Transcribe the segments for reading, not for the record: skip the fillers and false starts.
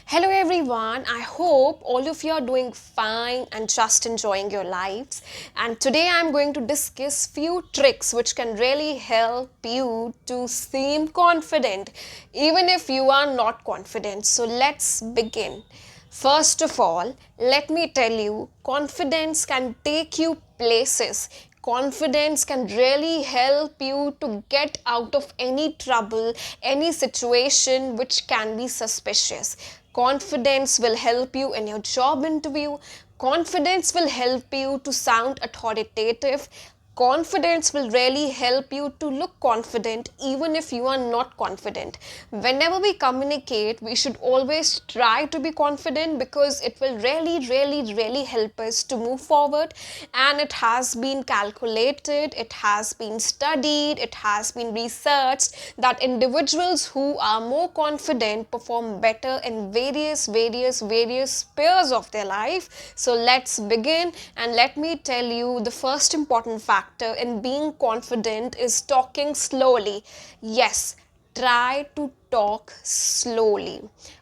Hello everyone, I hope all of you are doing fine and just enjoying your lives. And today I'm going to discuss few tricks which can really help you to seem confident even if you are not confident. So let's begin. First of all, let me tell you, confidence can take you places. Confidence can really help you to get out of any trouble, any situation which can be suspicious. Confidence will help you in your job interview. Confidence will help you to sound authoritative. Confidence will really help you to look confident even if you are not confident. Whenever we communicate, we should always try to be confident because it will really help us to move forward. And it has been calculated, it has been studied, it has been researched that individuals who are more confident perform better in various spheres of their life. So let's begin, and let me tell you, the first important factor in being confident is talking slowly. Yes, try to talk slowly.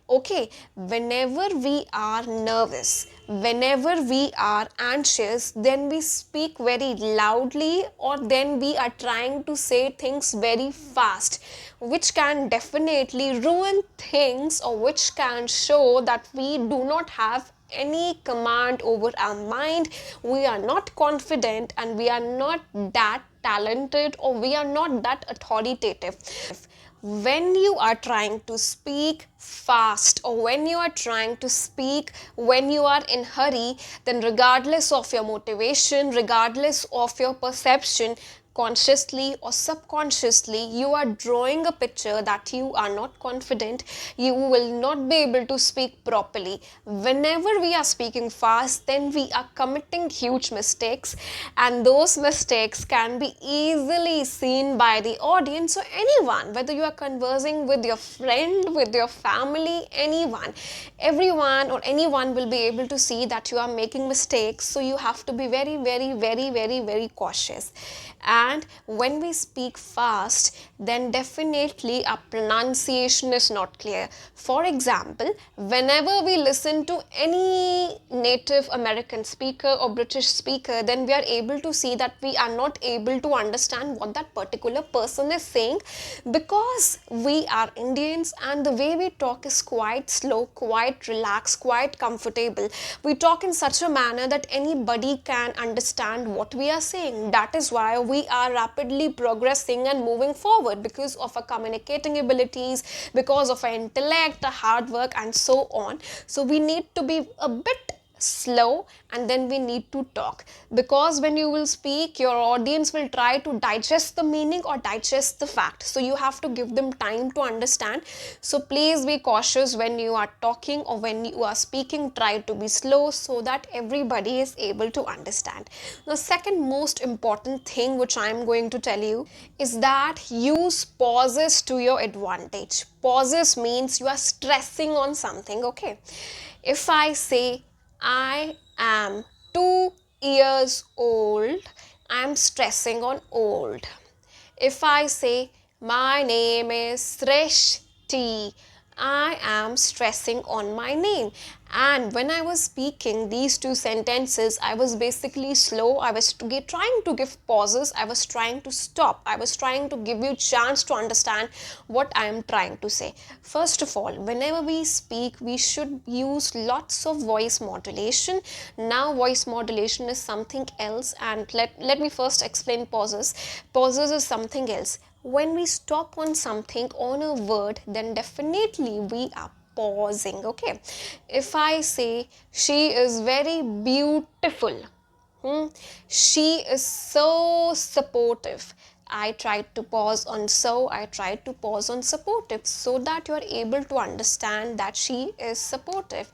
Okay, whenever we are nervous, whenever we are anxious, then we speak very loudly, or then we are trying to say things very fast, which can definitely ruin things, or which can show that we do not have any command over our mind. We are not confident and we are not that talented, or we are not that authoritative. When you are trying to speak fast, or when you are trying to speak when you are in hurry, then regardless of your motivation, regardless of your perception, consciously or subconsciously, you are drawing a picture that you are not confident, you will not be able to speak properly. Whenever we are speaking fast, then we are committing huge mistakes, and those mistakes can be easily seen by the audience or anyone, whether you are conversing with your friend, with your family, anyone. Everyone or anyone will be able to see that you are making mistakes, so you have to be very cautious. And when we speak fast, then definitely our pronunciation is not clear. For example, whenever we listen to any Native American speaker or British speaker, then we are able to see that we are not able to understand what that particular person is saying, because we are Indians and the way we talk is quite slow, quite relaxed, quite comfortable. We talk in such a manner that anybody can understand what we are saying. That is why we are rapidly progressing and moving forward, because of our communicating abilities, because of our intellect, our hard work, and so on. So we need to be a bit slow, and then we need to talk, because when you will speak, your audience will try to digest the meaning or digest the fact, so you have to give them time to understand. So please be cautious when you are talking, or when you are speaking, try to be slow so that everybody is able to understand. The second most important thing which I am going to tell you is that use pauses to your advantage. Pauses means you are stressing on something. Okay, if I say I am 2 years old, I am stressing on old. If I say my name is Srishti, I am stressing on my name. And when I was speaking these two sentences, I was basically slow. I was trying to give pauses. I was trying to stop. I was trying to give you chance to understand what I am trying to say. First of all, whenever we speak, we should use lots of voice modulation. Now, voice modulation is something else, and let me first explain pauses. Pauses is something else. When we stop on something, on a word, then definitely we are pausing. Okay, if I say she is very beautiful, she is so supportive, I tried to pause on so, I tried to pause on supportive, so that you are able to understand that she is supportive.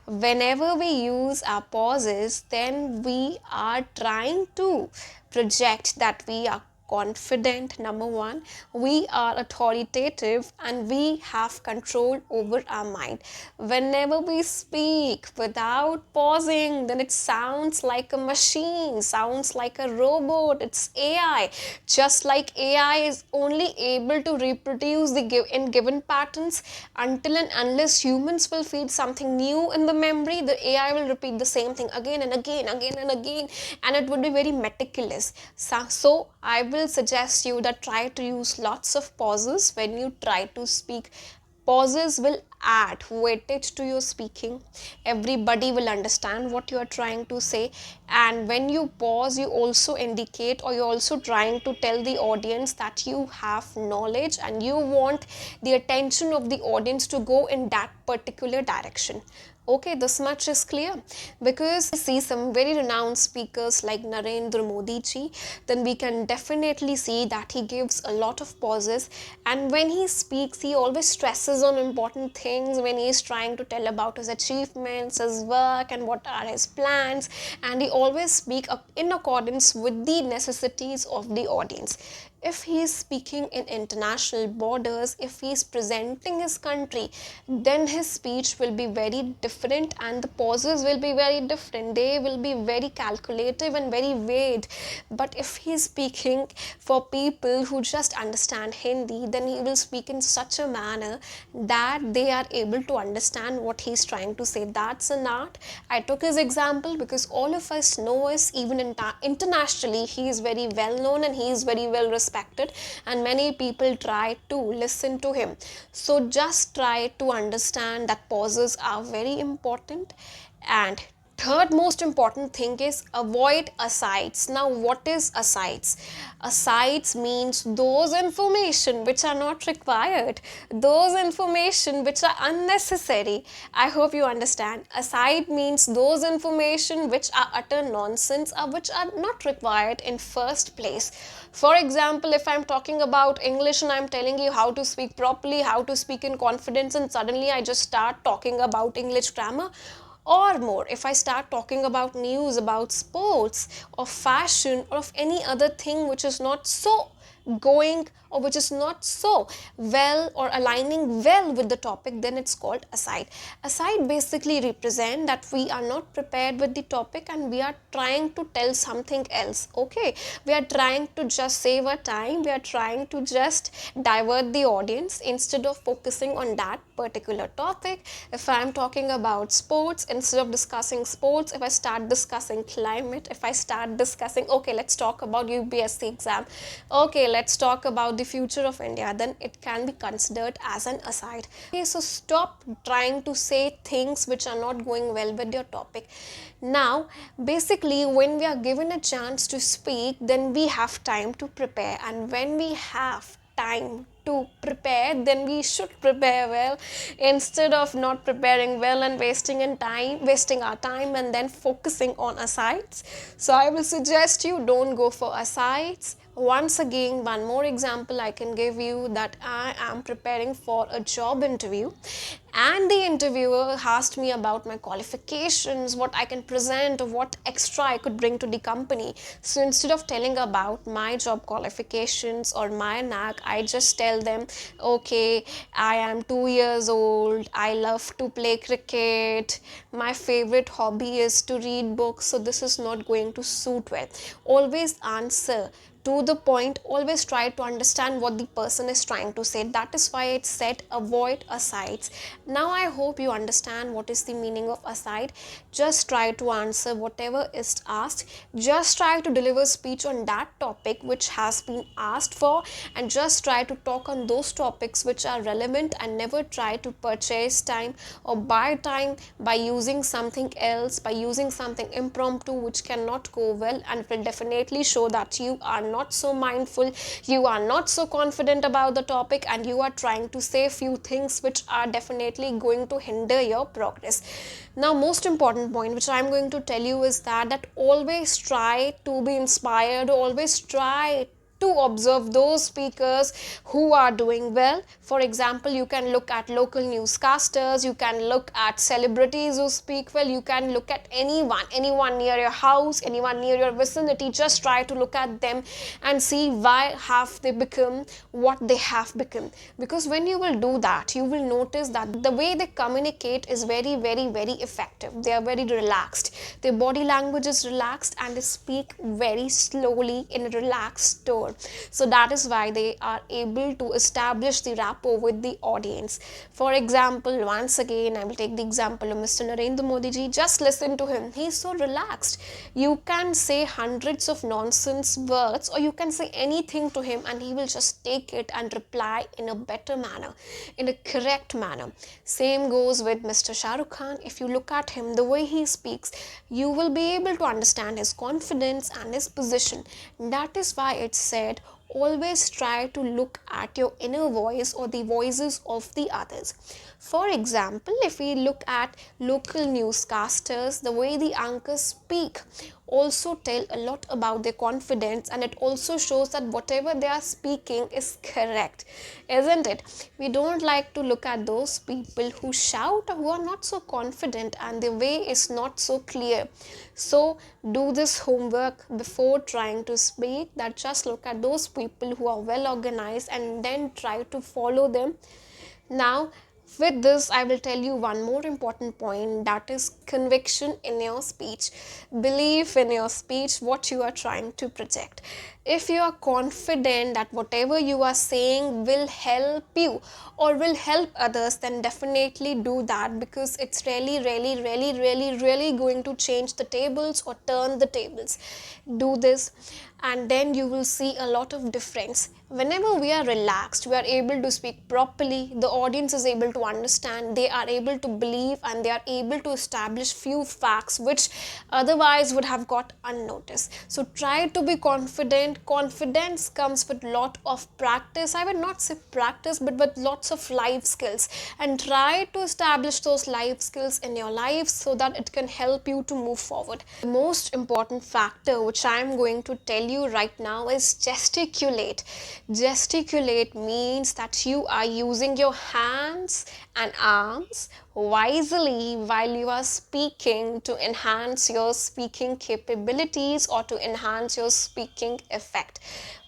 Whenever we use our pauses, then we are trying to project that we are confident, number one, we are authoritative, and we have control over our mind. Whenever we speak without pausing, then it sounds like a machine, sounds like a robot, it's AI. Just like AI is only able to reproduce in given patterns, until and unless humans will feed something new in the memory, the AI will repeat the same thing again and again, again and again, and it would be very meticulous. So I will suggest you that try to use lots of pauses when you try to speak. Pauses will add weightage to your speaking. Everybody will understand what you are trying to say. And when you pause, you also indicate, or you're also trying to tell the audience that you have knowledge and you want the attention of the audience to go in that particular direction. Okay, this much is clear. Because I see some very renowned speakers like Narendra Modi ji, then we can definitely see that he gives a lot of pauses, and when he speaks, he always stresses on important things when he is trying to tell about his achievements, his work, and what are his plans, and he always speak up in accordance with the necessities of the audience. If he is speaking in international borders, if he is presenting his country, then his speech will be very different and the pauses will be very different. They will be very calculative and very weighed. But if he is speaking for people who just understand Hindi, then he will speak in such a manner that they are able to understand what he is trying to say. That's an art. I took his example because all of us know us, even internationally he is very well known and he is very well respected, and many people try to listen to him. So just try to understand that pauses are very important. And third most important thing is avoid asides. Now what is asides? Asides means those information which are not required, those information which are unnecessary. I hope you understand. Aside means those information which are utter nonsense or which are not required in first place. For example, if I'm talking about English and I'm telling you how to speak properly, how to speak in confidence, and suddenly I just start talking about English grammar, or more, if I start talking about news, about sports, or fashion, or of any other thing which is not so going or which is not so well or aligning well with the topic, then it's called aside. Aside basically represent that we are not prepared with the topic and we are trying to tell something else. Okay, we are trying to just save our time, we are trying to just divert the audience instead of focusing on that particular topic. If I am talking about sports, instead of discussing sports, if I start discussing climate, if I start discussing, okay, let's talk about UPSC exam, okay, let's talk about the future of India, then it can be considered as an aside. Okay, so stop trying to say things which are not going well with your topic. Now, basically, when we are given a chance to speak, then we have time to prepare, and when we have time to prepare, then we should prepare well instead of not preparing well and wasting our time and then focusing on asides. So I will suggest you don't go for asides. Once again, one more example I can give you, that I am preparing for a job interview and the interviewer asked me about my qualifications, what I can present, or what extra I could bring to the company. So instead of telling about my job qualifications or my knack, I just tell them, okay, I am 2 years old, I love to play cricket, my favorite hobby is to read books, so this is not going to suit well. Always answer to the point, always try to understand what the person is trying to say. That is why it said avoid asides. Now I hope you understand what is the meaning of aside. Just try to answer whatever is asked, just try to deliver speech on that topic which has been asked for, and just try to talk on those topics which are relevant, and never try to purchase time or buy time by using something else, by using something impromptu which cannot go well, and will definitely show that you are not so mindful, you are not so confident about the topic, and you are trying to say few things which are definitely going to hinder your progress. Now, most important point which I am going to tell you is that always try to be inspired, always try to observe those speakers who are doing well. For example, you can look at local newscasters, you can look at celebrities who speak well, you can look at anyone near your house, anyone near your vicinity. Just try to look at them and see why have they become what they have become. Because when you will do that, you will notice that the way they communicate is very, very, very effective. They are very relaxed, their body language is relaxed, and they speak very slowly in a relaxed tone. So that is why they are able to establish the rapport with the audience. For example, once again I will take the example of Mr. Narendra Modi ji. Just listen to him, he is so relaxed. You can say hundreds of nonsense words, or you can say anything to him, and he will just take it and reply in a better manner, in a correct manner. Same goes with Mr. Shah Rukh Khan. If you look at him, the way he speaks, you will be able to understand his confidence and his position. That is why it's said, always try to look at your inner voice or the voices of the others. For example, if we look at local newscasters, the way the anchors speak also tell a lot about their confidence, and it also shows that whatever they are speaking is correct, isn't it? We don't like to look at those people who shout or who are not so confident and their way is not so clear. So do this homework before trying to speak, that just look at those people who are well organized and then try to follow them. Now, with this, I will tell you one more important point, that is conviction in your speech. Believe in your speech, what you are trying to project. If you are confident that whatever you are saying will help you or will help others, then definitely do that, because it's really going to change the tables or turn the tables. Do this and then you will see a lot of difference. Whenever we are relaxed, we are able to speak properly, the audience is able to understand, they are able to believe, and they are able to establish few facts which otherwise would have got unnoticed. So try to be confident. Confidence comes with lot of practice. I would not say practice, but with lots of life skills, and try to establish those life skills in your life so that it can help you to move forward. The most important factor which I am going to tell you right now is gesticulate. Gesticulate means that you are using your hands and arms wisely while you are speaking to enhance your speaking capabilities or to enhance your speaking effect.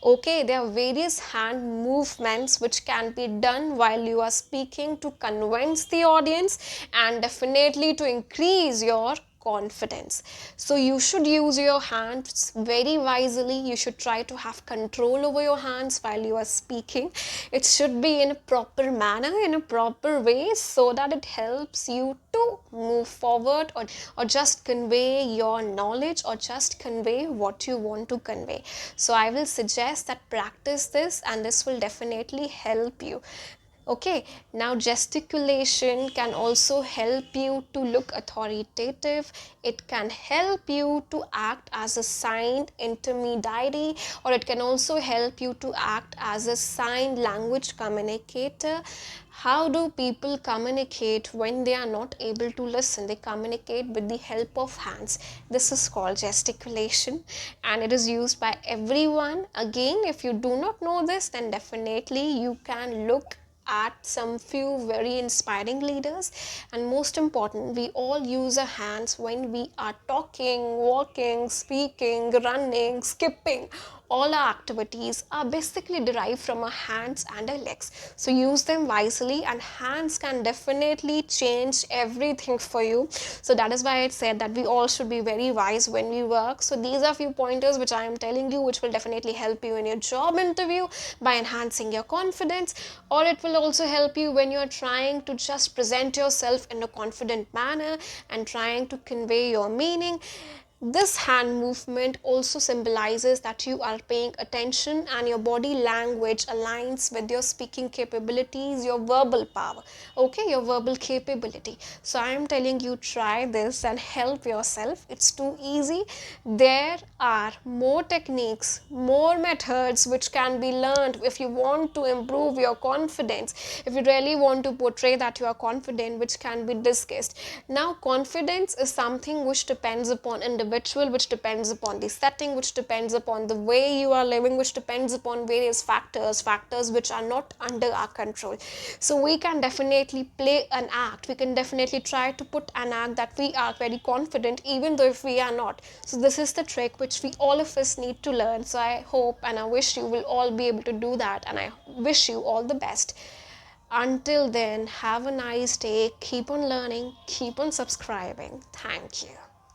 Okay, there are various hand movements which can be done while you are speaking to convince the audience and definitely to increase your confidence. So you should use your hands very wisely. You should try to have control over your hands while you are speaking. It should be in a proper manner, in a proper way, so that it helps you to move forward or just convey your knowledge or just convey what you want to convey. So I will suggest that practice this, and this will definitely help you. Okay, now gesticulation can also help you to look authoritative. It can help you to act as a sign intermediary, or it can also help you to act as a sign language communicator. How do people communicate when they are not able to listen? They communicate with the help of hands. This is called gesticulation, and it is used by everyone. Again, if you do not know this, then definitely you can look at some few very inspiring leaders. And most important, we all use our hands when we are talking, walking, speaking, running, skipping. All our activities are basically derived from our hands and our legs. So use them wisely, and hands can definitely change everything for you. So that is why I said that we all should be very wise when we work. So these are few pointers which I am telling you, which will definitely help you in your job interview by enhancing your confidence, or it will also help you when you are trying to just present yourself in a confident manner and trying to convey your meaning. This hand movement also symbolizes that you are paying attention and your body language aligns with your speaking capabilities, your verbal power, okay, your verbal capability. So I am telling you, try this and help yourself. It's too easy. There are more techniques, more methods which can be learned if you want to improve your confidence, if you really want to portray that you are confident, which can be discussed. Now, confidence is something which depends upon individual habitual, which depends upon the setting, which depends upon the way you are living, which depends upon various factors which are not under our control. So we can definitely play an act, we can definitely try to put an act that we are very confident even though if we are not. So this is the trick which we all of us need to learn. So I hope and I wish you will all be able to do that, and I wish you all the best. Until then, have a nice day, keep on learning, keep on subscribing. Thank you.